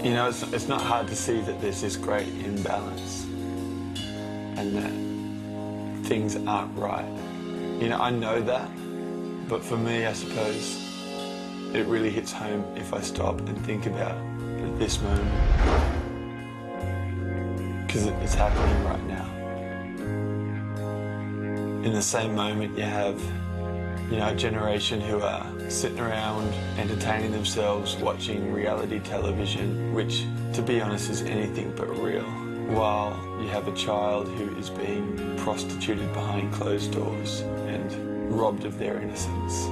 You know, it's not hard to see that there's this great imbalance and that things aren't right. You know, I know that, but for me, I suppose, it really hits home if I stop and think about this moment. Because it's happening right now. In the same moment, you have, you know, a generation who are sitting around entertaining themselves, watching reality television, which, to be honest, is anything but real, while you have a child who is being prostituted behind closed doors and robbed of their innocence.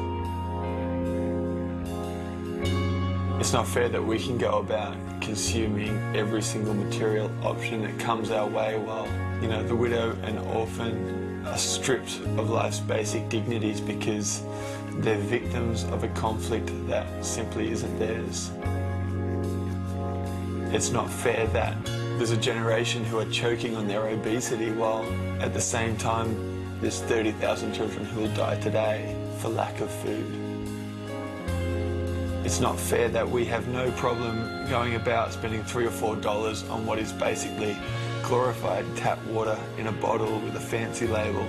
It's not fair that we can go about consuming every single material option that comes our way while, you know, the widow and orphan are stripped of life's basic dignities because they're victims of a conflict that simply isn't theirs. It's not fair that there's a generation who are choking on their obesity while at the same time there's 30,000 children who will die today for lack of food. It's not fair that we have no problem going about spending $3 or $4 on what is basically glorified tap water in a bottle with a fancy label,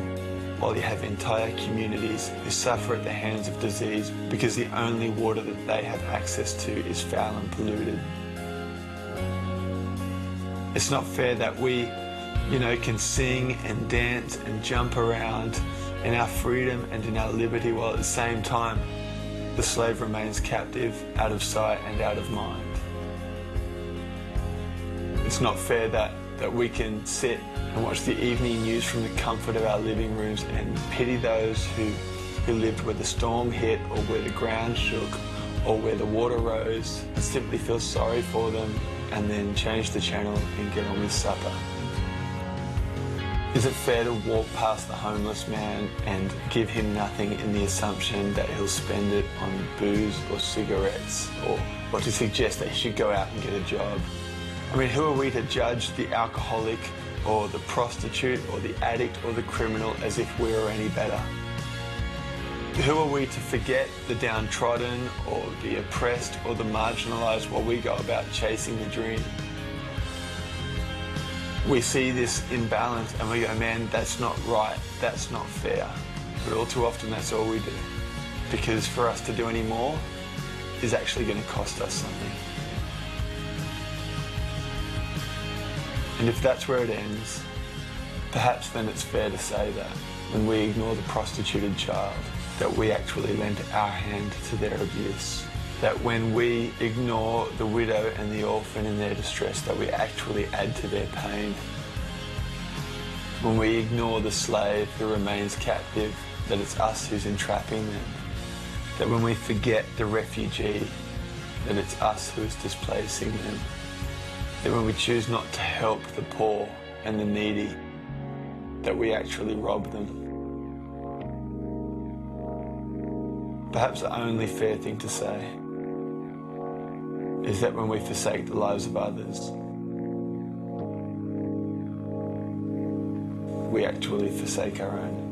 while you have entire communities who suffer at the hands of disease because the only water that they have access to is foul and polluted. It's not fair that we, you know, can sing and dance and jump around in our freedom and in our liberty while at the same time the slave remains captive, out of sight and out of mind. It's not fair that we can sit and watch the evening news from the comfort of our living rooms and pity those who lived where the storm hit or where the ground shook or where the water rose and simply feel sorry for them and then change the channel and get on with supper. Is it fair to walk past the homeless man and give him nothing in the assumption that he'll spend it on booze or cigarettes, or to suggest that he should go out and get a job? I mean, who are we to judge the alcoholic or the prostitute or the addict or the criminal as if we are any better? Who are we to forget the downtrodden or the oppressed or the marginalised while we go about chasing the dream? We see this imbalance and we go, man, that's not right, that's not fair. But all too often that's all we do. Because for us to do any more is actually going to cost us something. And if that's where it ends, perhaps then it's fair to say that when we ignore the prostituted child, that we actually lend our hand to their abuse. That when we ignore the widow and the orphan in their distress, that we actually add to their pain. When we ignore the slave who remains captive, that it's us who's entrapping them. That when we forget the refugee, that it's us who is displacing them. That when we choose not to help the poor and the needy, that we actually rob them. Perhaps the only fair thing to say is that when we forsake the lives of others, we actually forsake our own.